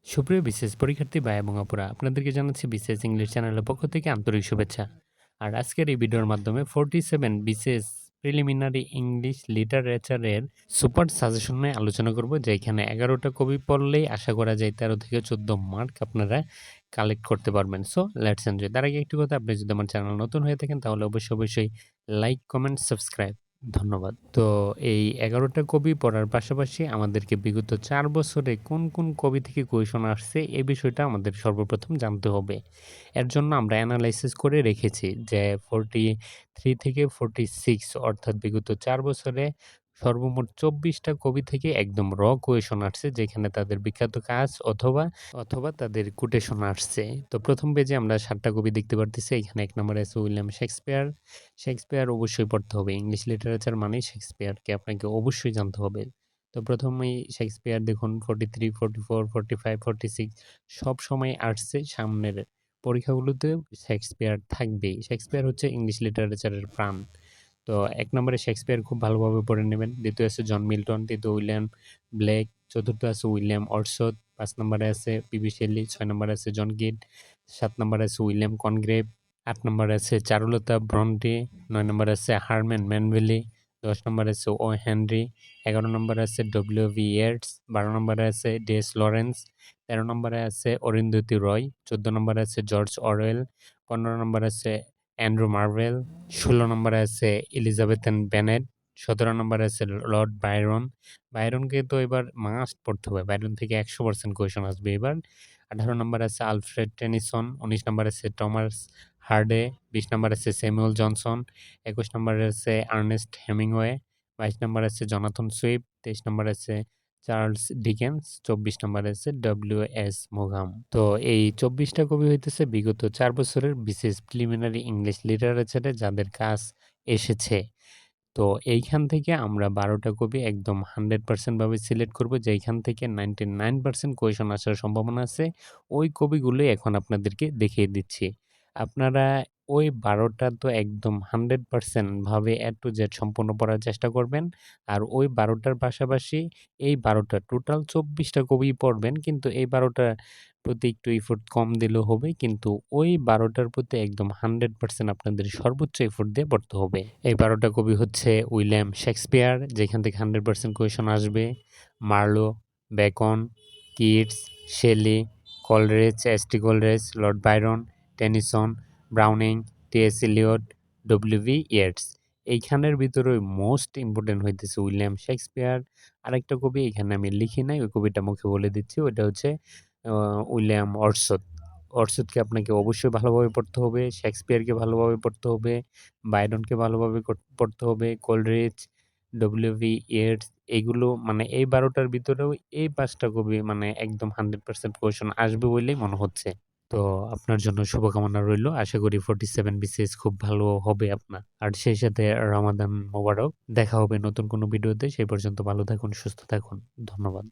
সুপ্রিয় বিশেষ পরীক্ষার্থী ভাই এবং আপুরা, আপনাদেরকে জানাচ্ছি বিশেষ ইংলিশ চ্যানেলের পক্ষ থেকে আন্তরিক শুভেচ্ছা। আর আজকের এই ভিডিওর মাধ্যমে 47 বিশেষ প্রিলিমিনারি ইংলিশ লিটারেচারের সুপার সাজেশন নিয়ে আলোচনা করব, যেখানে 11টা কবি পড়লেই আশা করা যায় 13 থেকে 14 মার্ক আপনারা কালেক্ট করতে পারবেন। So let's enjoy. তার আগে একটু কথা, আপনি যদি আমার চ্যানেল নতুন হয়ে থাকেন তাহলে অবশ্যই লাইক, কমেন্ট, সাবস্ক্রাইব। ধন্যবাদ। তো এই 11টা কবি পড়ার পাশাপাশি আমাদেরকে বিগত 4 বছরে কোন কবি থেকে কোয়েশন আসছে এই বিষয়টা আমাদের সর্বপ্রথম জানতে হবে। এর জন্য আমরা এনালাইসিস করে রেখেছি যে 43 থেকে 46 অর্থাৎ বিগত 4 বছরে সর্বমোট 24টা কবি থেকে একদম কোয়েশন আসছে, যেখানে তাদের বিখ্যাত কাজ অথবা তাদের কোটেশন আসছে। তো প্রথম পেজে আমরা 7টা কবি দেখতে পারতেছি। এখানে 1 নম্বরে আছে উইলিয়াম শেক্সপিয়ার। শেক্সপিয়ার অবশ্যই পড়তে হবে। ইংলিশ লিটারেচার মানেই শেক্সপিয়ারকে আপনাকে অবশ্যই জানতে হবে। তো প্রথমেই শেক্সপিয়ার দেখুন 43, 44, 45, 46 সবসময় আসছে। সামনের পরীক্ষাগুলোতে শেক্সপিয়ার থাকবেই। শেক্সপিয়ার হচ্ছে ইংলিশ লিটারেচারের প্রাণ। তো ১ নম্বরে শেক্সপিয়ার খুব ভালোভাবে পড়ে নেবেন। দ্বিতীয় আছে জন মিল্টন, তৃতীয় উইলিয়াম ব্লেক, চতুর্থ আছে উইলিয়াম ওরসৎ, ৫ নম্বরে আছে পিবি শেলি, ৬ নম্বরে আছে জন কিট, ৭ নম্বরে আছে উইলিয়াম কনগ্রেভ, ৮ নম্বরে আছে চারুলতা ব্রন্টি, ৯ নম্বরে আছে হারম্যান ম্যানভেলি, ১০ নম্বরে আছে ও হেনরি, ১১ নম্বরে আছে ডব্লিউ.ভি. ইয়েটস, ১২ নম্বরে আছে ডি.এস. লরেন্স, ১৩ নম্বরে আছে অরুন্ধতী রয়, ১৪ নম্বরে আছে জর্জ অরওয়েল, ১৫ নম্বরে আছে অ্যান্ড্রু মার্ভেল, ১৬ নম্বরে আছে এলিজাবেথ বেনেট, ১৭ নম্বরে আছে লর্ড বাইরন। বাইরনকে তো এবার মাস্ট পড়তে হবে। বাইরন থেকে ১০০% কোয়েশন আসবে এবার। ১৮ নম্বরে আছে আলফ্রেড টেনিসন, ১৯ নম্বরে আছে টমাস হার্ডে, ২০ নম্বরে আছে স্যামুয়েল জনসন, ২১ নম্বরে আছে আর্নেস্ট হেমিংওয়ে, ২২ নম্বরে আছে জনাথন সুইফট, ২৩ নম্বরে আছে চার্লস ডিকেন্স, ২৪ নম্বরে আছে ডব্লিউ.এস. মোঘাম। তো এই ২৪টা কবি হইতেছে বিগত ৪ বছরের বিশেষ প্রিলিমিনারি ইংলিশ লিটারেচারে যাদের কাজ এসেছে। তো এইখান থেকে আমরা ১২টা কবি একদম 100% ভাবে সিলেক্ট করব, যেইখান থেকে 99% কোয়েশন আসার সম্ভাবনা আছে। ওই কবিগুলোই এখন আপনাদেরকে দেখিয়ে দিচ্ছি। আপনারা ওই ১২টা তো একদম 100% ভাবে A to Z সম্পূর্ণ পড়ার চেষ্টা করবেন। আর ওই ১২টার পাশাপাশি এই ১২টা টোটাল ২৪টা কবি পড়বেন। কিন্তু এই ১২টার প্রতি একটু এফোর্ট কম দিলেও হবে। কিন্তু ওই ১২টার প্রতি একদম 100% আপনাদের সর্বোচ্চ এফোর্ট দিয়ে পড়তে হবে। এই ১২টা কবি হচ্ছে উইলিয়াম শেক্সপিয়ার, যেখান থেকে 100% কোয়েশন আসবে। Marlowe, Bacon, Keats, Shelley, Coleridge, S T. Coleridge, Lord Byron, Tennyson, Browning, T S. Eliot, W V. Yeats. এইখানের ভিতরে মোস্ট ইম্পোর্টেন্ট হইতেছে উইলিয়াম শেক্সপিয়ার। আরেকটা কবি এখানে আমি লিখি নাই, ওই কবিটা মুখে বলে দিচ্ছি। ওইটা হচ্ছে উইলিয়াম ওরসৎ। ওরসৎকে আপনাকে অবশ্যই ভালোভাবে পড়তে হবে। শেক্সপিয়ারকে ভালোভাবে পড়তে হবে। বাইরনকে ভালোভাবে পড়তে হবে। কোলরিজ, ডব্লিউ.ভি. ইয়েটস, এগুলো মানে এই ১২টার ভিতরেও এই ৫টা কবি মানে একদম 100% কোয়েশন আসবে বলেই মনে হচ্ছে। তো আপনার জন্য শুভকামনা রইলো। আশা করি 47 বিসিএস খুব ভালো হবে আপনার। আর সেই সাথে রমাদান মোবারক। দেখা হবে নতুন কোনো ভিডিওতে। সেই পর্যন্ত ভালো থাকুন, সুস্থ থাকুন। ধন্যবাদ।